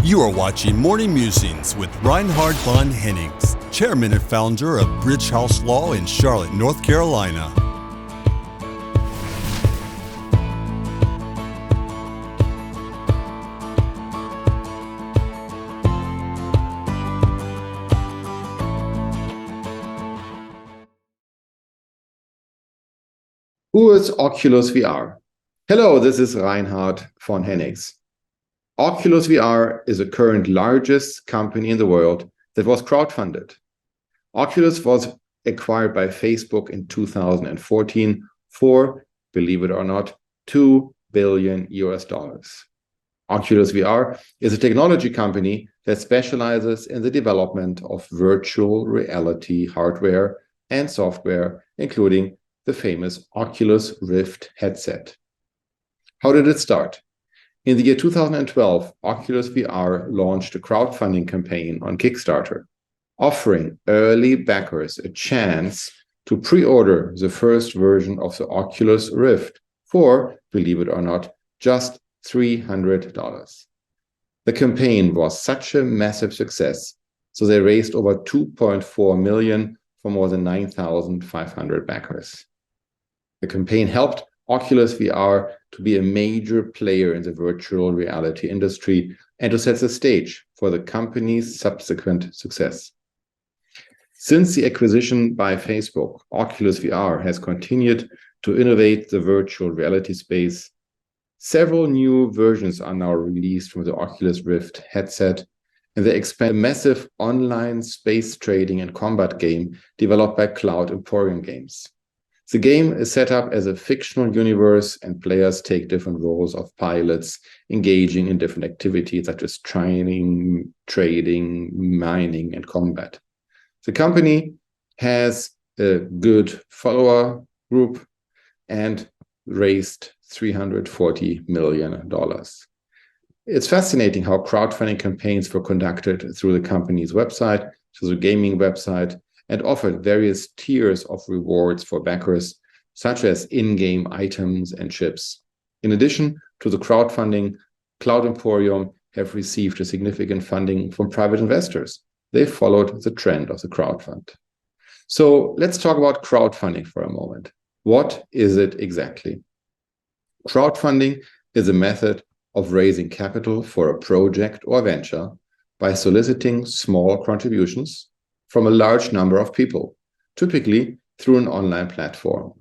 You are watching Morning Musings with Reinhard von Hennigs, chairman and founder of Bridge House Law in Charlotte, North Carolina. Who is Oculus VR? Hello, this is Reinhard von Hennigs. Oculus VR is the current largest company in the world that was crowdfunded. Oculus was acquired by Facebook in 2014 for, believe it or not, $2 billion. Oculus VR is a technology company that specializes in the development of virtual reality hardware and software, including the famous Oculus Rift headset. How did it start? In the year 2012, Oculus VR launched a crowdfunding campaign on Kickstarter, offering early backers a chance to pre-order the first version of the Oculus Rift for, believe it or not, just $300. The campaign was such a massive success, so they raised over $2.4 million for more than 9,500 backers. The campaign helped Oculus VR to be a major player in the virtual reality industry and to set the stage for the company's subsequent success. Since the acquisition by Facebook, Oculus VR has continued to innovate the virtual reality space. Several new versions are now released from the Oculus Rift headset, and they expand a massive online space trading and combat game developed by Cloud Emporium Games. The game is set up as a fictional universe, and players take different roles of pilots, engaging in different activities such as training, trading, mining, and combat. The company has a good follower group and raised $340 million. It's fascinating how crowdfunding campaigns were conducted through the company's website, through the gaming website, and offered various tiers of rewards for backers, such as in-game items and chips. In addition to the crowdfunding, Cloud Emporium have received a significant funding from private investors. They followed the trend of the crowdfund. So let's talk about crowdfunding for a moment. What is it exactly? Crowdfunding is a method of raising capital for a project or venture by soliciting small contributions from a large number of people, typically through an online platform.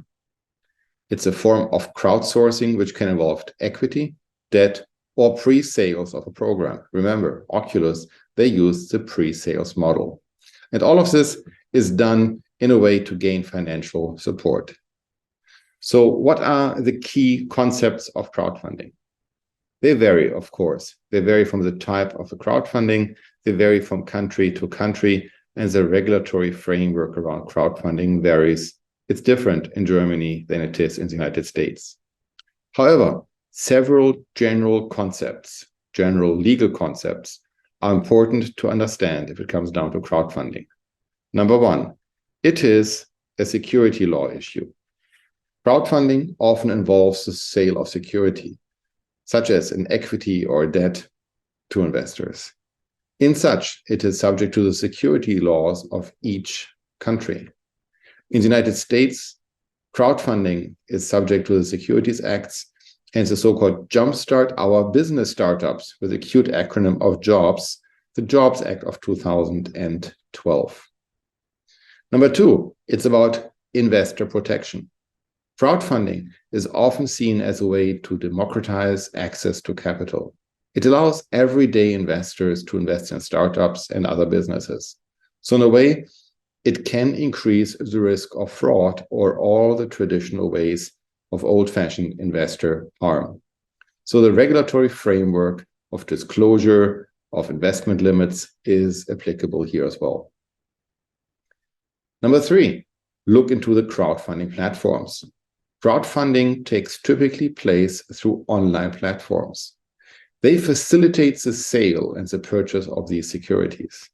It's a form of crowdsourcing which can involve equity, debt, or pre-sales of a program. Remember, Oculus, they use the pre-sales model. And all of this is done in a way to gain financial support. So what are the key concepts of crowdfunding? They vary, of course. They vary from the type of the crowdfunding. They vary from country to country. And the regulatory framework around crowdfunding varies. It's different in Germany than it is in the United States. However, several general legal concepts are important to understand if it comes down to crowdfunding. Number one, it is a security law issue. Crowdfunding often involves the sale of security, such as an equity or debt to investors. In such, it is subject to the security laws of each country. In the United States, crowdfunding is subject to the Securities Acts and the so-called Jumpstart Our Business Startups, with a cute acronym of JOBS, the Jobs Act of 2012. Number two, it's about investor protection. Crowdfunding is often seen as a way to democratize access to capital. It allows everyday investors to invest in startups and other businesses. So in a way, it can increase the risk of fraud or all the traditional ways of old-fashioned investor harm. So the regulatory framework of disclosure of investment limits is applicable here as well. Number three, look into the crowdfunding platforms. Crowdfunding takes typically place through online platforms. They facilitate the sale and the purchase of these securities.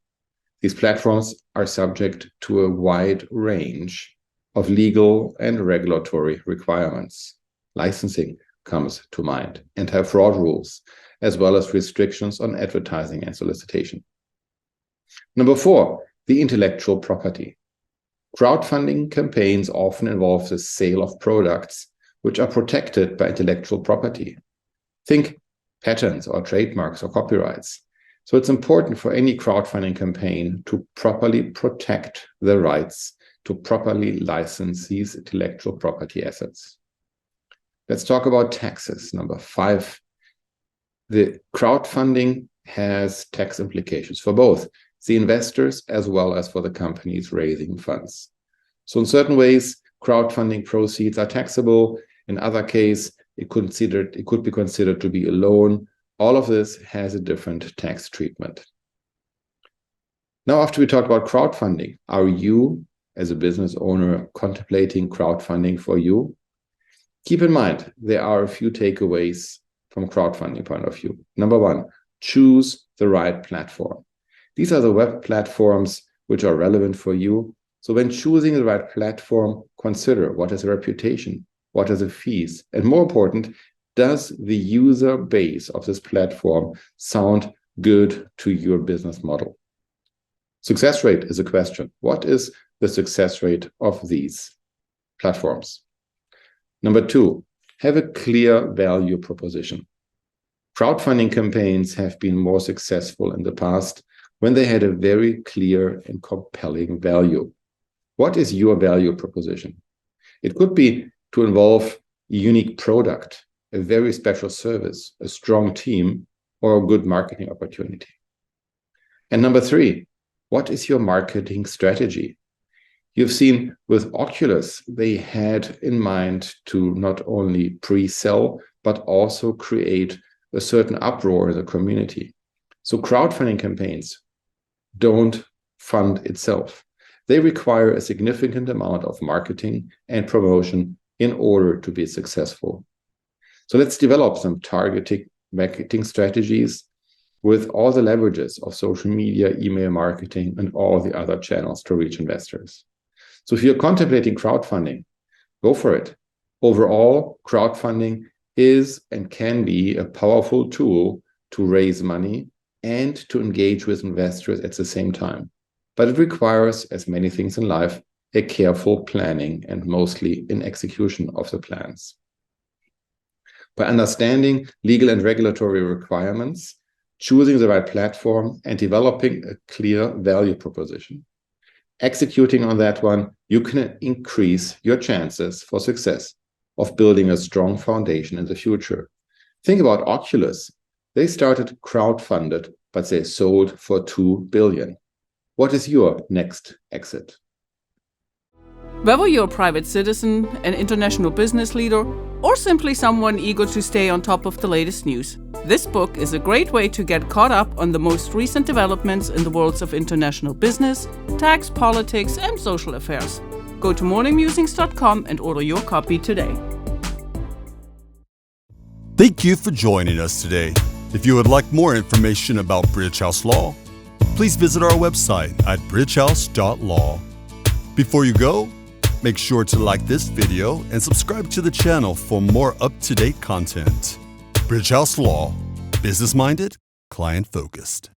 These platforms are subject to a wide range of legal and regulatory requirements. Licensing comes to mind, anti-fraud rules, as well as restrictions on advertising and solicitation. Number 4, the intellectual property. Crowdfunding campaigns often involve the sale of products which are protected by intellectual property. Think patents or trademarks or copyrights. So it's important for any crowdfunding campaign to properly protect the rights to properly license these intellectual property assets. Let's talk about taxes. Number 5, the crowdfunding has tax implications for both the investors as well as for the companies raising funds. So in certain ways, crowdfunding proceeds are taxable. In other cases, it could be considered to be a loan. All of this has a different tax treatment. Now, after we talked about crowdfunding, are you, as a business owner, contemplating crowdfunding for you? Keep in mind, there are a few takeaways from crowdfunding point of view. Number 1, choose the right platform. These are the web platforms which are relevant for you. So when choosing the right platform, consider what is the reputation, what are the fees, and more important, does the user base of this platform sound good to your business model? Success rate is a question. What is the success rate of these platforms? Number 2, have a clear value proposition. Crowdfunding campaigns have been more successful in the past when they had a very clear and compelling value. What is your value proposition? It could be to involve a unique product, a very special service, a strong team, or a good marketing opportunity. And number 3, what is your marketing strategy? You've seen with Oculus, they had in mind to not only pre-sell, but also create a certain uproar in the community. So crowdfunding campaigns don't fund itself. They require a significant amount of marketing and promotion in order to be successful. So let's develop some targeted marketing strategies with all the leverages of social media, email marketing, and all the other channels to reach investors. So if you're contemplating crowdfunding, go for it. Overall, crowdfunding is and can be a powerful tool to raise money and to engage with investors at the same time. But it requires, as many things in life, a careful planning and mostly in execution of the plans. By understanding legal and regulatory requirements, choosing the right platform, and developing a clear value proposition, executing on that one, you can increase your chances for success of building a strong foundation in the future. Think about Oculus. They started crowdfunded, but they sold for $2 billion. What is your next exit? Whether you're a private citizen, an international business leader, or simply someone eager to stay on top of the latest news, this book is a great way to get caught up on the most recent developments in the worlds of international business, tax, politics, and social affairs. Go to morningmusings.com and order your copy today. Thank you for joining us today. If you would like more information about Bridge House Law, please visit our website at bridgehouse.law. Before you go, make sure to like this video and subscribe to the channel for more up-to-date content. Bridge House Law, business-minded, client-focused.